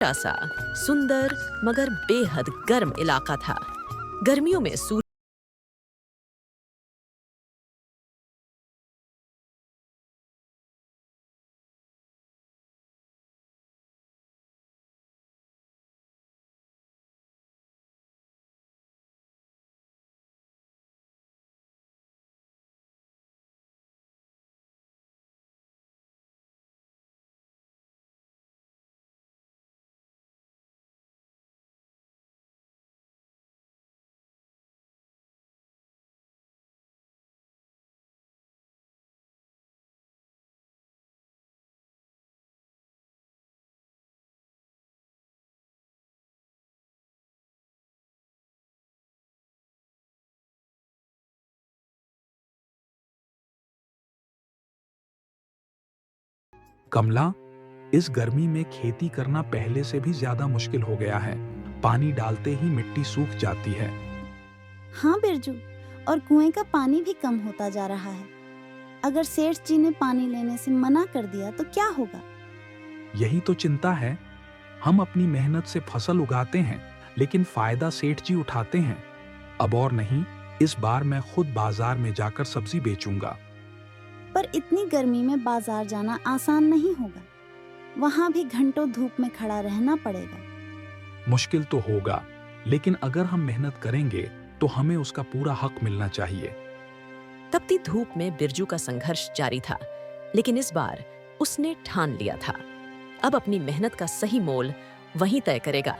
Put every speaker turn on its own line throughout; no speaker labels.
छोटा सा सुंदर मगर बेहद गर्म इलाका था। गर्मियों में सूर्य
कमला, इस गर्मी में खेती करना पहले से भी ज्यादा मुश्किल हो गया है। पानी डालते ही मिट्टी सूख जाती है।
हाँ बिरजू, और कुएं का पानी भी कम होता जा रहा है। अगर सेठ जी ने पानी लेने से मना कर दिया तो क्या होगा?
यही तो चिंता है। हम अपनी मेहनत से फसल उगाते हैं, लेकिन फायदा सेठ जी उठाते हैं। अब और नहीं, इस बार मैं खुद बाजार में जाकर सब्जी बेचूंगा।
पर इतनी गर्मी में बाजार जाना आसान नहीं होगा। वहाँ भी घंटों धूप में खड़ा रहना पड़ेगा।
मुश्किल तो होगा, लेकिन अगर हम मेहनत करेंगे तो हमें उसका पूरा हक मिलना चाहिए।
तपती धूप में बिरजू का संघर्ष जारी था, लेकिन इस बार उसने ठान लिया था। अब अपनी मेहनत का सही मोल वहीं तय करेगा।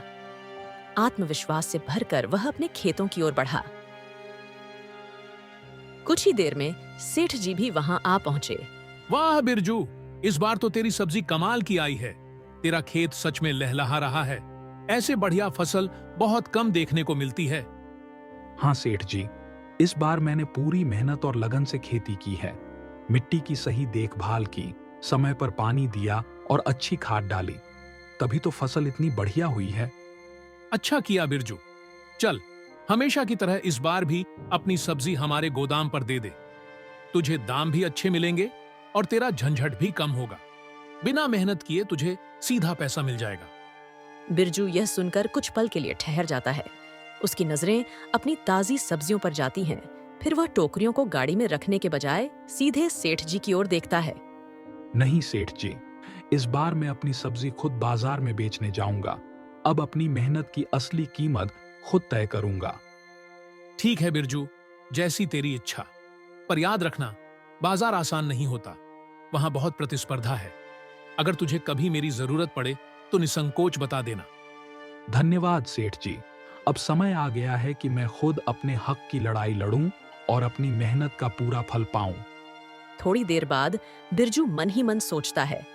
आत्मविश्वास से भरकर वह अपने खेतों की ओर बढ़ा। कुछ ही देर में सेठ जी भी वहां आ पहुंचे।
वाह बिरजू, इस बार तो तेरी सब्जी कमाल की आई है। तेरा खेत सच में लहलहा रहा है। ऐसे बढ़िया फसल बहुत कम देखने को मिलती है।
हाँ सेठ जी, इस बार मैंने पूरी मेहनत और लगन से खेती की है। मिट्टी की सही देखभाल की, समय पर पानी दिया और अच्छी खाद डाली, तभी तो फसल इतनी बढ़िया हुई है।
अच्छा किया बिरजू। चल, हमेशा की तरह इस बार भी अपनी सब्जी हमारे गोदाम पर दे दे। तुझे दाम भी अच्छे मिलेंगे और तेरा झंझट भी कम होगा। बिना मेहनत किए तुझे सीधा पैसा मिल जाएगा।
बिरजू यह सुनकर कुछ पल के लिए ठहर जाता है। उसकी नजरें अपनी ताजी सब्जियों पर जाती हैं। फिर वह टोकरियों को गाड़ी में रखने के बजाय सीधे सेठ जी की ओर देखता है।
नहीं सेठ जी, इस बार मैं अपनी सब्जी खुद बाजार में बेचने जाऊंगा। अब अपनी मेहनत की असली कीमत खुद तय करूंगा।
ठीक है बिरजू, जैसी तेरी इच्छा। पर याद रखना, बाजार आसान नहीं होता। वहां बहुत प्रतिस्पर्धा है। अगर तुझे कभी मेरी जरूरत पड़े तो निसंकोच बता देना।
धन्यवाद सेठ जी। अब समय आ गया है कि मैं खुद अपने हक की लड़ाई लड़ूं और अपनी मेहनत का पूरा फल पाऊं।
थोड़ी देर बाद बिरजू मन ही मन सोचता है,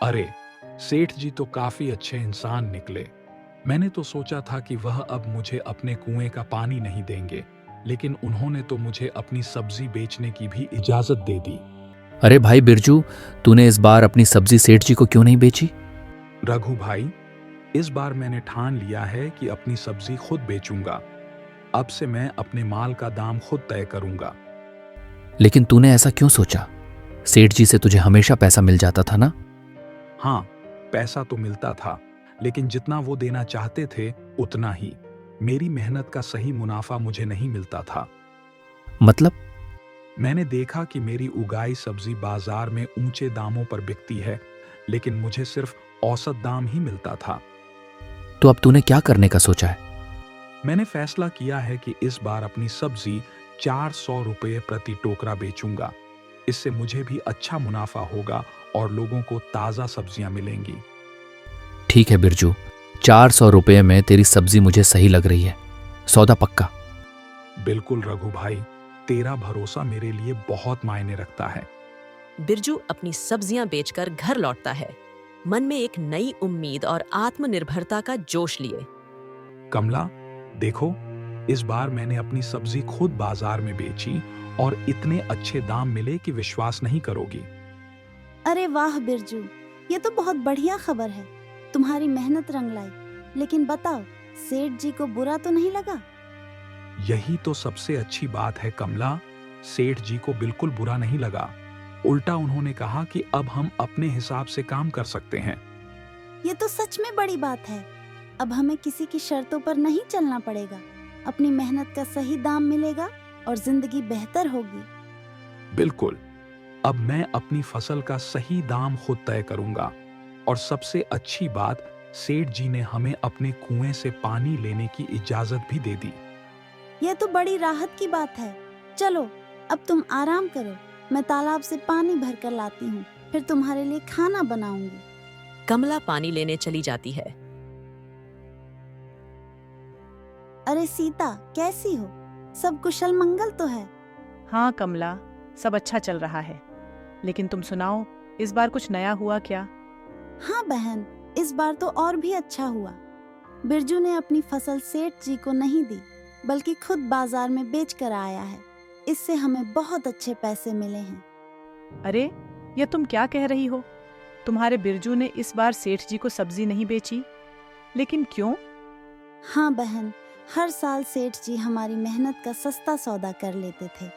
अरे, सेठ जी तो काफी अच्छे इंसान निकले। मैंने तो सोचा था कि वह अब मुझे अपने कुएं का पानी नहीं देंगे, लेकिन उन्होंने तो मुझे अपनी सब्जी बेचने की भी इजाजत दे दी।
अरे भाई बिरजू, तूने इस बार अपनी सब्जी सेठ जी को क्यों नहीं बेची?
रघु भाई, इस बार मैंने ठान लिया है कि अपनी सब्जी खुद बेचूंगा। अब से मैं अपने माल का दाम खुद तय करूंगा।
लेकिन तूने ऐसा क्यों सोचा? सेठ जी से तुझे हमेशा पैसा मिल जाता था ना?
हाँ, पैसा तो मिलता था, लेकिन जितना वो देना चाहते थे उतना ही। मेरी मेहनत का सही मुनाफा मुझे नहीं मिलता था।
मतलब?
मैंने देखा कि मेरी उगाई सब्जी बाजार में ऊंचे दामों पर बिकती है, लेकिन मुझे सिर्फ औसत दाम ही मिलता था।
तो अब तूने क्या करने का सोचा है?
मैंने फैसला किया है कि इस बार अपनी सब्जी 400 रुपये प्रति टोकरा बेचूंगा। इससे मुझे भी अच्छा मुनाफा होगा और लोगों को ताजा सब्जियां मिलेंगी।
ठीक है बिरजू, 400 रुपये में तेरी सब्जी मुझे सही लग रही है। सौदा पक्का?
बिल्कुल रघु भाई, तेरा भरोसा मेरे लिए बहुत मायने रखता है।
बिरजू अपनी सब्जियां बेचकर घर लौटता है, मन में एक नई उम्मीद और आत्मनिर्भरता का जोश लिए।
कमला, देखो, इस बार मैंने अपनी सब्जी खुद बाजार में बेची और इतने अच्छे दाम मिले कि विश्वास नहीं करोगी।
अरे वाह बिरजू, ये तो बहुत बढ़िया खबर है। तुम्हारी मेहनत रंग लाई। लेकिन बताओ, सेठ जी को बुरा तो नहीं लगा?
यही तो सबसे अच्छी बात है कमला। सेठ जी को बिल्कुल बुरा नहीं लगा। उल्टा उन्होंने कहा कि अब हम अपने हिसाब से काम कर सकते हैं।
ये तो सच में बड़ी बात है। अब हमें किसी की शर्तों पर नहीं चलना पड़ेगा। अपनी मेहनत का सही दाम मिलेगा और जिंदगी बेहतर होगी।
बिल्कुल। अब मैं अपनी फसल का सही दाम खुद तय करूंगा। और सबसे अच्छी बात, सेठ जी ने हमें अपने कुएं से पानी लेने की इजाजत भी दे दी।
यह तो बड़ी राहत की बात है। चलो अब तुम आराम करो, मैं तालाब से पानी भर कर लाती हूँ, फिर तुम्हारे लिए खाना बनाऊंगी।
कमला पानी लेने चली जाती है।
अरे सीता, कैसी हो? सब कुशल मंगल तो है?
हाँ कमला, सब अच्छा चल रहा है। लेकिन तुम सुनाओ, इस बार कुछ नया हुआ क्या?
हाँ बहन, इस बार तो और भी अच्छा हुआ। बिरजू ने अपनी फसल सेठ जी को नहीं दी, बल्कि खुद बाजार में बेच कर आया है। इससे हमें बहुत अच्छे पैसे मिले हैं।
अरे, यह तुम क्या कह रही हो? तुम्हारे बिरजू ने इस बार सेठ जी को सब्जी नहीं बेची, लेकिन क्यों?
हाँ बहन, हर साल सेठ जी हमारी मेहनत का सस्ता सौदा कर लेते थे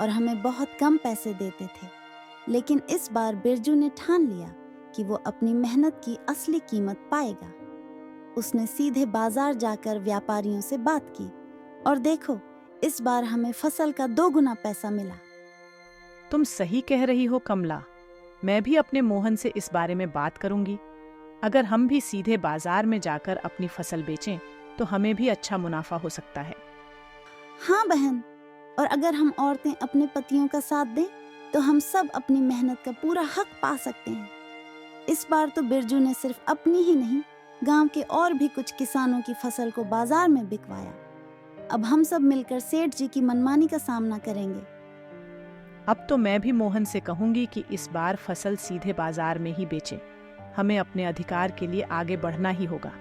और हमें बहुत कम पैसे देते थे। लेकिन इस बार बिरजू ने ठान लिया कि वो अपनी मेहनत की असली कीमत पाएगा। उसने सीधे बाजार जाकर व्यापारियों से बात की और देखो, इस बार हमें फसल का 2 गुना पैसा मिला।
तुम सही कह रही हो कमला। मैं भी अपने मोहन से इस बारे में बात करूंगी। अगर हम भी सीधे बाजार में जाकर अपनी फसल बेचें तो हमें भी अच्छा मुनाफा हो सकता है।
हाँ बहन, और अगर हम औरतें अपने पतियों का साथ दें तो हम सब अपनी मेहनत का पूरा हक पा सकते हैं। इस बार तो बिरजू ने सिर्फ अपनी ही नहीं, गांव के और भी कुछ किसानों की फसल को बाजार में बिकवाया। अब हम सब मिलकर सेठ जी की मनमानी का सामना करेंगे।
अब तो मैं भी मोहन से कहूंगी कि इस बार फसल सीधे बाजार में ही बेचें। हमें अपने अधिकार के लिए आगे बढ़ना ही होगा।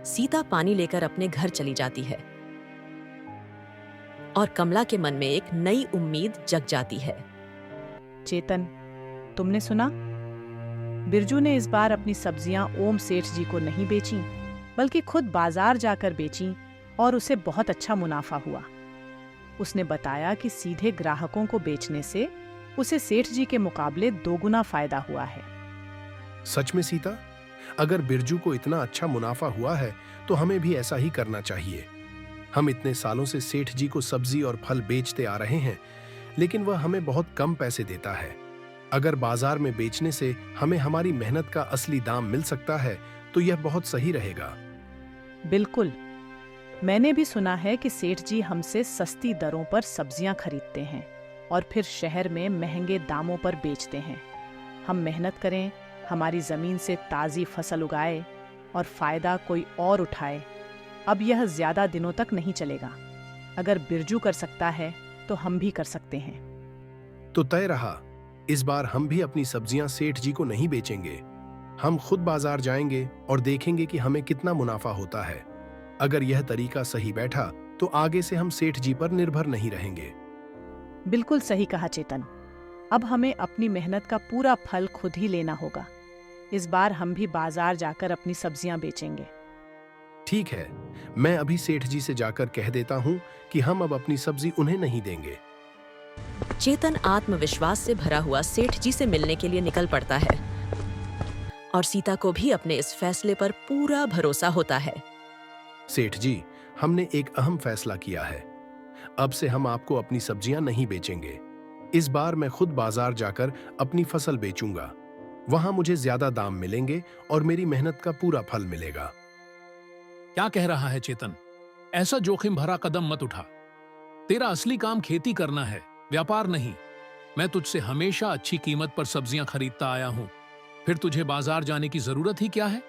सीता पानी लेकर अपने घर चली जाती है और कमला के मन में एक नई उम्मीद जग जाती है।
चेतन, तुमने सुना? बिरजू ने इस बार अपनी सब्जियां ओम सेठ जी को नहीं बेची, बल्कि खुद बाजार जाकर बेची और उसे बहुत अच्छा मुनाफा हुआ। उसने बताया कि सीधे ग्राहकों को बेचने से उसे सेठ जी के मुकाबले 2 गुना फायदा हुआ है।
सच में सीता, अगर बिरजू को इतना अच्छा मुनाफा हुआ है तो हमें भी ऐसा ही करना चाहिए। हम इतने सालों से सेठ जी को सब्जी और फल बेचते आ रहे हैं, लेकिन वह हमें बहुत कम पैसे देता है। अगर बाजार में बेचने से हमें हमारी मेहनत का असली दाम मिल सकता है तो यह बहुत सही रहेगा।
बिल्कुल। मैंने भी सुना है कि सेठ जी हमसे सस्ती दरों पर सब्जियां खरीदते हैं और फिर शहर में महंगे दामों पर बेचते हैं। हम मेहनत करें, हमारी जमीन से ताजी फसल उगाए और फायदा कोई और उठाए। अब यह ज्यादा दिनों तक नहीं चलेगा। अगर बिरजू कर सकता है तो हम भी कर सकते हैं।
तो तय रहा, इस बार हम भी अपनी सब्जियां सेठ जी को नहीं बेचेंगे। हम खुद बाजार जाएंगे और देखेंगे कि हमें कितना मुनाफा होता है। अगर यह तरीका सही बैठा तो आगे से हम सेठ जी पर निर्भर नहीं रहेंगे।
बिल्कुल सही कहा चेतन। अब हमें अपनी मेहनत का पूरा फल खुद ही लेना होगा। इस बार हम भी बाजार जाकर अपनी सब्जियां बेचेंगे।
ठीक है, मैं अभी सेठ जी से जाकर कह देता हूँ कि हम अब अपनी सब्जी उन्हें नहीं देंगे।
चेतन आत्मविश्वास से भरा हुआ सेठ जी से मिलने के लिए निकल पड़ता है और सीता को भी अपने इस फैसले पर पूरा भरोसा होता है।
सेठ जी, हमने एक अहम फैसला किया है। अब से हम आपको अपनी सब्जियां नहीं बेचेंगे। इस बार मैं खुद बाजार जाकर अपनी फसल बेचूंगा। वहां मुझे ज्यादा दाम मिलेंगे और मेरी मेहनत का पूरा फल मिलेगा।
क्या कह रहा है चेतन? ऐसा जोखिम भरा कदम मत उठा। तेरा असली काम खेती करना है, व्यापार नहीं। मैं तुझसे हमेशा अच्छी कीमत पर सब्जियां खरीदता आया हूं, फिर तुझे बाजार जाने की जरूरत ही क्या है?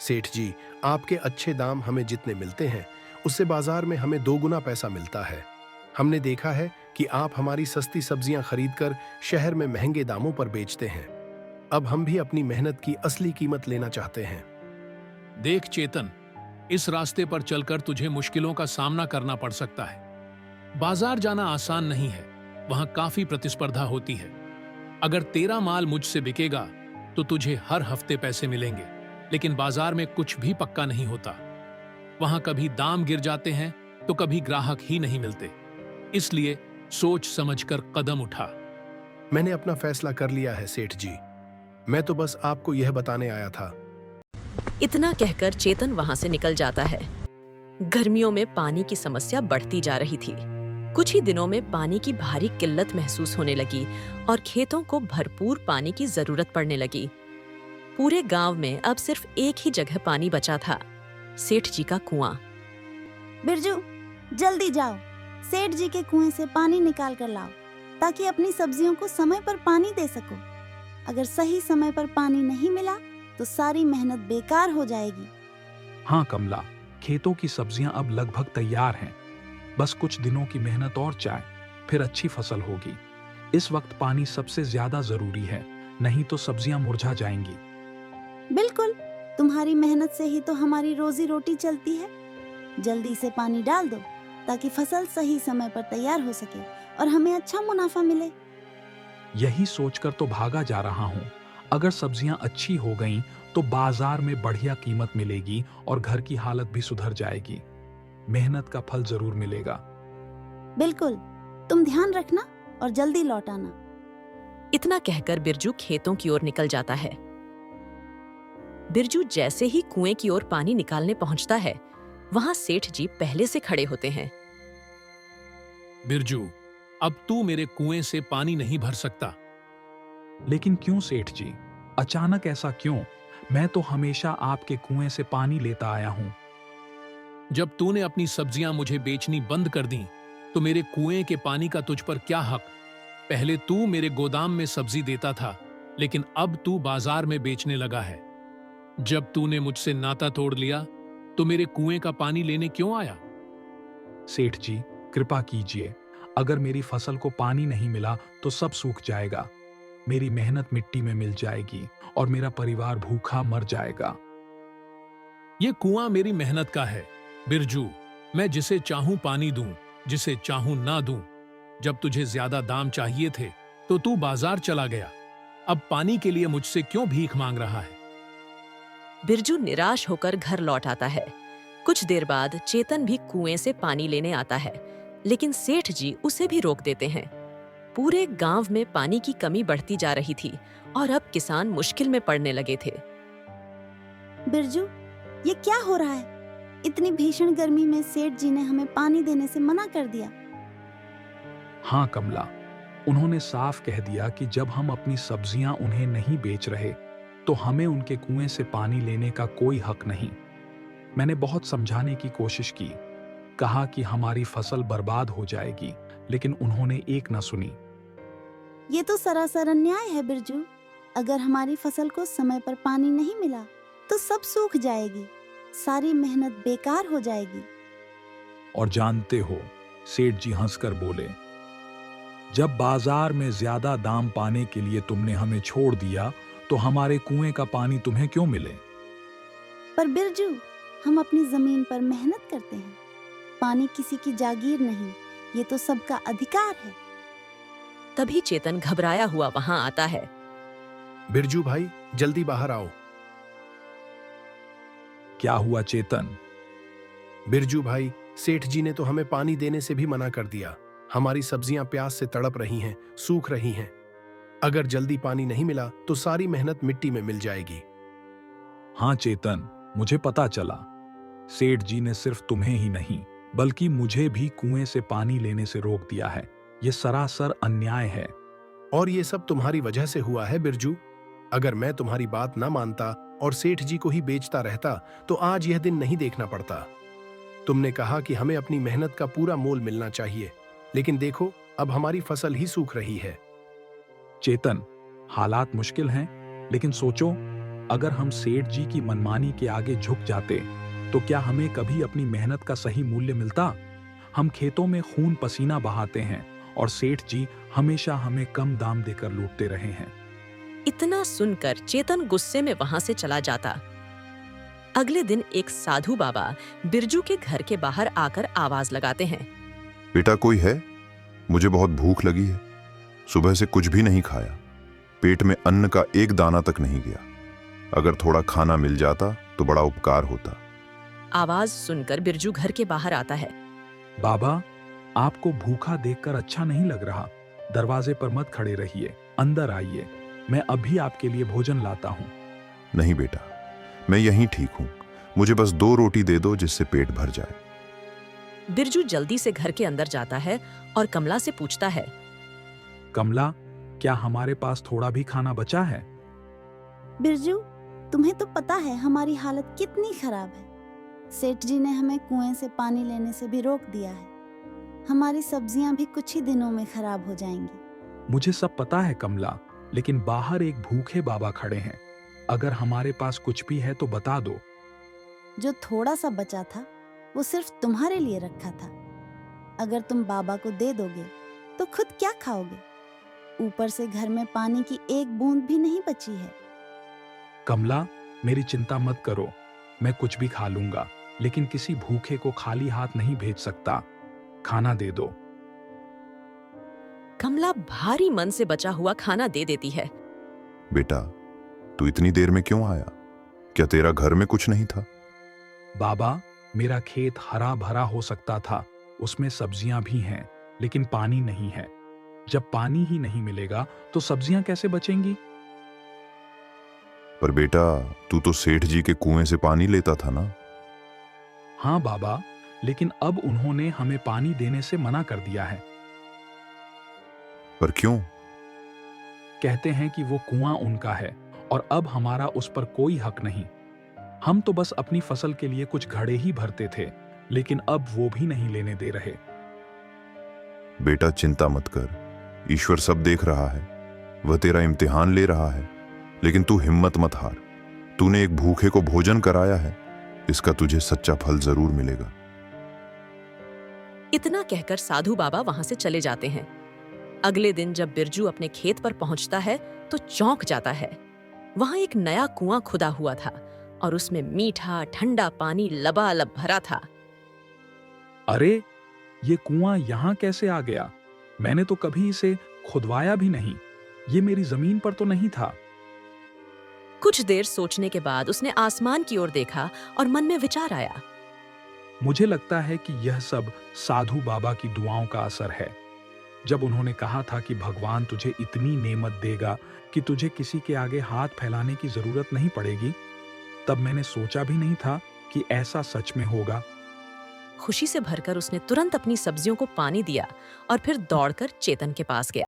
सेठ जी, आपके अच्छे दाम हमें जितने मिलते हैं उससे बाजार में हमें 2 गुना पैसा मिलता है। हमने देखा है कि आप हमारी सस्ती सब्जियां खरीदकर शहर में महंगे दामों पर बेचते हैं। अब हम भी अपनी मेहनत की असली कीमत लेना चाहते हैं।
देख चेतन, इस रास्ते पर चलकर तुझे मुश्किलों का सामना करना पड़ सकता है। बाजार जाना आसान नहीं है, वहां काफी प्रतिस्पर्धा होती है। अगर तेरा माल मुझसे बिकेगा तो तुझे हर हफ्ते पैसे मिलेंगे, लेकिन बाजार में कुछ भी पक्का नहीं होता। वहां कभी दाम गिर जाते हैं तो कभी ग्राहक ही नहीं मिलते। इसलिए सोच समझकर कदम उठा।
मैंने अपना फैसला कर लिया है सेठ जी। मैं तो बस आपको यह बताने आया था।
इतना कहकर चेतन वहां से निकल जाता है। गर्मियों में पानी की समस्या बढ़ती जा रही थी। कुछ ही दिनों में पानी की भारी किल्लत महसूस होने लगी और खेतों को भरपूर पानी की जरूरत पड़ने लगी। पूरे गांव में अब सिर्फ एक ही जगह पानी बचा था, सेठ जी का कुआं।
बिरजू, जल्दी जाओ, सेठ जी के कुएं से पानी निकाल कर लाओ ताकि अपनी सब्जियों को समय पर पानी दे सको। अगर सही समय पर पानी नहीं मिला तो सारी मेहनत बेकार हो जाएगी।
हाँ कमला, खेतों की सब्जियां अब लगभग तैयार हैं। बस कुछ दिनों की मेहनत और चाय, फिर अच्छी फसल होगी। इस वक्त पानी सबसे ज्यादा जरूरी है, नहीं तो सब्जियां मुरझा जाएंगी।
बिल्कुल, तुम्हारी मेहनत से ही तो हमारी रोजी रोटी चलती है। जल्दी से पानी डाल दो ताकि फसल सही समय पर तैयार हो सके और हमें अच्छा मुनाफा मिले।
यही सोचकर तो भागा जा रहा हूँ। अगर सब्जियां अच्छी हो गईं तो बाजार में बढ़िया कीमत मिलेगी और घर की हालत भी सुधर जाएगी। मेहनत का फल जरूर मिलेगा।
बिल्कुल, तुम ध्यान रखना और जल्दी लौट आना।
इतना कहकर बिरजू खेतों की ओर निकल जाता है। बिरजू जैसे ही कुएं की ओर पानी निकालने पहुंचता है, वहां सेठ जी पहले से खड़े होते हैं।
बिरजू, अब तू मेरे कुएं से पानी नहीं भर सकता।
लेकिन क्यों सेठ जी, अचानक ऐसा क्यों? मैं तो हमेशा आपके कुएं से पानी लेता आया हूं।
जब तूने अपनी सब्जियां मुझे बेचनी बंद कर दी तो मेरे कुएं के पानी का तुझ पर क्या हक? पहले तू मेरे गोदाम में सब्जी देता था, लेकिन अब तू बाजार में बेचने लगा है। जब तूने मुझसे नाता तोड़ लिया तो मेरे कुएं का पानी लेने क्यों आया?
सेठ जी, कृपा कीजिए। अगर मेरी फसल को पानी नहीं मिला तो सब सूख जाएगा। मेरी मेहनत मिट्टी में मिल जाएगी और मेरा परिवार भूखा मर जाएगा।
ये कुआं मेरी मेहनत का है बिरजू। मैं जिसे चाहूं पानी दूं, जिसे चाहूं ना दूं। जब तुझे ज्यादा दाम चाहिए थे तो तू बाजार चला गया। अब पानी के लिए मुझसे क्यों भीख मांग रहा है?
बिरजू निराश होकर घर लौट आता है। कुछ देर बाद चेतन भी कुएं से पानी लेने आता है, लेकिन सेठ जी उसे भी रोक देते हैं। पूरे गांव में पानी की कमी बढ़ती जा रही थी और अब किसान मुश्किल में पड़ने लगे थे।
बिरजू, ये क्या हो रहा है? इतनी भीषण गर्मी में सेठ जी ने हमें पानी देने से मना कर दिया।
हाँ कमला, उन्होंने साफ कह दिया कि जब हम अपनी सब्जियां उन्हें नहीं बेच रहे तो हमें उनके कुएं से पानी लेने का कोई हक नहीं। मैंने बहुत समझाने की कोशिश की, कहा कि हमारी फसल बर्बाद हो जाएगी, लेकिन उन्होंने एक न सुनी।
ये तो सरासर अन्याय है बिरजू। अगर हमारी फसल को समय पर पानी नहीं मिला तो सब सूख जाएगी, सारी मेहनत बेकार हो जाएगी।
और जानते हो, सेठ जी हंसकर बोले, जब बाजार में ज्यादा दाम पाने के लिए तुमने हमें छोड़ दिया तो हमारे कुएं का पानी तुम्हें क्यों मिले?
पर बिरजू, हम अपनी जमीन पर मेहनत करते हैं। पानी किसी की जागीर नहीं, ये तो सबका अधिकार है।
तभी चेतन घबराया हुआ वहां आता है।
बिरजू भाई, जल्दी बाहर आओ।
क्या हुआ चेतन?
बिरजू भाई, सेठ जी ने तो हमें पानी देने से भी मना कर दिया। हमारी सब्जियां प्यास से तड़प रही हैं, सूख रही हैं। अगर जल्दी पानी नहीं मिला तो सारी मेहनत मिट्टी में मिल जाएगी।
हाँ चेतन, मुझे पता चला। सेठ जी ने सिर्फ तुम्हें ही नहीं बल्कि मुझे भी कुएं से पानी लेने से रोक दिया है। ये सरासर अन्याय है।
और ये सब तुम्हारी वजह से हुआ है बिरजू। अगर मैं तुम्हारी बात ना मानता और सेठ जी को ही बेचता रहता तो आज यह दिन नहीं देखना पड़ता। तुमने कहा कि हमें अपनी मेहनत का पूरा मोल मिलना चाहिए, लेकिन देखो अब हमारी फसल ही सूख रही है।
चेतन, हालात मुश्किल हैं, लेकिन सोचो, अगर हम सेठ जी की मनमानी के आगे झुक जाते तो क्या हमें कभी अपनी मेहनत का सही मूल्य मिलता? हम खेतों में खून पसीना बहाते हैं और सेठ जी हमेशा हमें कम दाम देकर लूटते रहे हैं।
इतना सुनकर चेतन गुस्से में वहां से चला जाता। अगले दिन एक साधु बाबा बिरजू के घर के बाहर आकर आवाज लगाते हैं।
बेटा कोई है? मुझे बहुत भूख लगी है। सुबह से कुछ भी नहीं खाया। पेट में अन्न का एक दाना तक नहीं गया। अगर थोड़ा खाना मिल जाता तो बड़ा उपकार होता।
आवाज सुनकर बिरजू घर के बाहर आता है।
बाबा, आपको भूखा देखकर अच्छा नहीं लग रहा। दरवाजे पर मत खड़े रहिए, अंदर आइए। मैं अभी आपके लिए भोजन लाता हूँ।
नहीं बेटा, मैं यहीं ठीक हूं। मुझे बस 2 रोटी दे दो जिससे पेट भर जाए।
बिरजू जल्दी से घर के अंदर जाता है और कमला से पूछता है।
कमला, क्या हमारे पास थोड़ा भी खाना बचा है?
बिरजू, तुम्हें तो पता है हमारी हालत कितनी खराब है। सेठ जी ने हमें कुएं से पानी लेने से भी रोक दिया है। हमारी सब्जियां भी कुछ ही दिनों में खराब हो जाएंगी।
मुझे सब पता है कमला, लेकिन बाहर एक भूखे बाबा खड़े हैं। अगर हमारे पास कुछ भी है तो बता दो।
जो थोड़ा सा बचा था वो सिर्फ तुम्हारे लिए रखा था। अगर तुम बाबा को दे दोगे तो खुद क्या खाओगे? ऊपर से घर में पानी की एक बूंद भी नहीं बची है।
कमला, मेरी चिंता मत करो, मैं कुछ भी खा लूंगा, लेकिन किसी भूखे को खाली हाथ नहीं भेज सकता। खाना दे दो।
कमला भारी मन से बचा हुआ खाना दे देती है।
बेटा, तू इतनी देर में क्यों आया? क्या तेरा घर में कुछ नहीं था?
बाबा, मेरा खेत हरा भरा हो सकता था, उसमें सब्जियां भी हैं, लेकिन पानी नहीं है। जब पानी ही नहीं मिलेगा तो सब्जियां कैसे बचेंगी?
पर बेटा, तू तो सेठ जी के कुएं से पानी लेता था ना?
हाँ बाबा, लेकिन अब उन्होंने हमें पानी देने से मना कर दिया है।
पर क्यों?
कहते हैं कि वो कुआं उनका है और अब हमारा उस पर कोई हक नहीं। हम तो बस अपनी फसल के लिए कुछ घड़े ही भरते थे, लेकिन अब वो भी नहीं लेने दे रहे।
बेटा, चिंता मत कर, ईश्वर सब देख रहा है। वह तेरा इम्तिहान ले रहा है, लेकिन तू हिम्मत मत हार। तूने एक भूखे को भोजन कराया है, इसका तुझे सच्चा फल जरूर मिलेगा।
इतना कहकर साधु बाबा वहां से चले जाते हैं। अगले दिन जब बिरजू अपने खेत पर पहुंचता है तो चौंक जाता है। वहां एक नया कुआं खुदा हुआ था और उसमें मीठा ठंडा पानी लबालब भरा था।
अरे, ये कुआं यहां कैसे आ गया? मैंने तो कभी इसे खुदवाया भी नहीं। ये मेरी जमीन पर तो नहीं था।
कुछ देर सोचने के बाद उसने आसमान की ओर देखा और मन में विचार आया।
मुझे लगता है कि यह सब साधु बाबा की दुआओं का असर है। जब उन्होंने कहा था कि भगवान तुझे इतनी नेमत देगा कि तुझे किसी के आगे हाथ फैलाने की जरूरत नहीं पड़ेगी, तब मैंने सोचा भी नहीं था कि ऐसा सच में होगा।
खुशी से भरकर उसने तुरंत अपनी सब्जियों को पानी दिया और फिर दौड़कर चेतन के पास गया।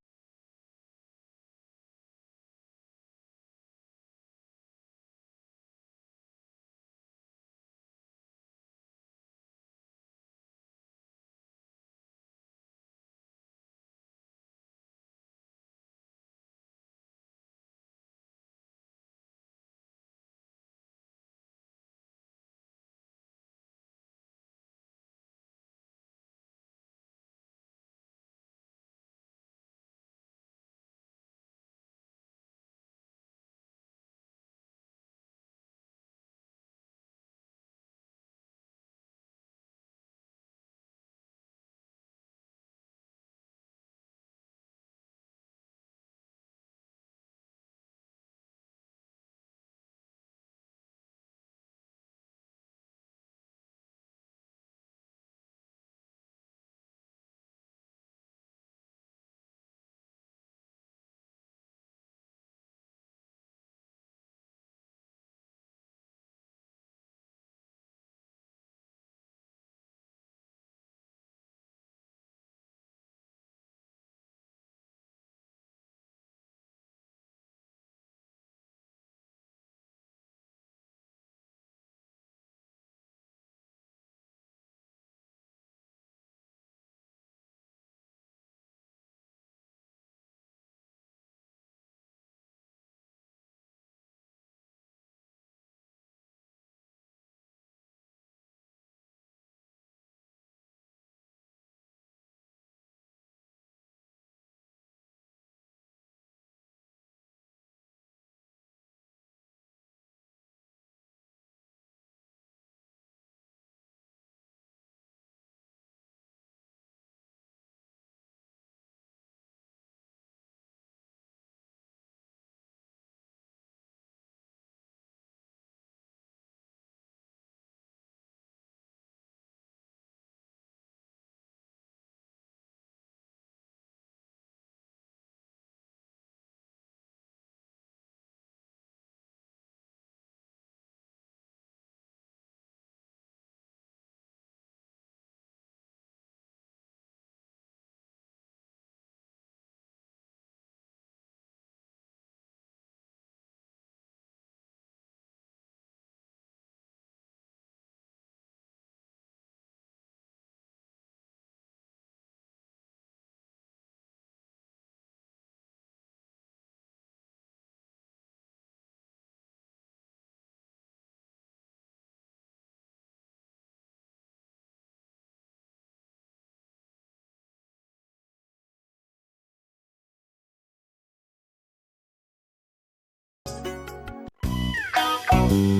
है।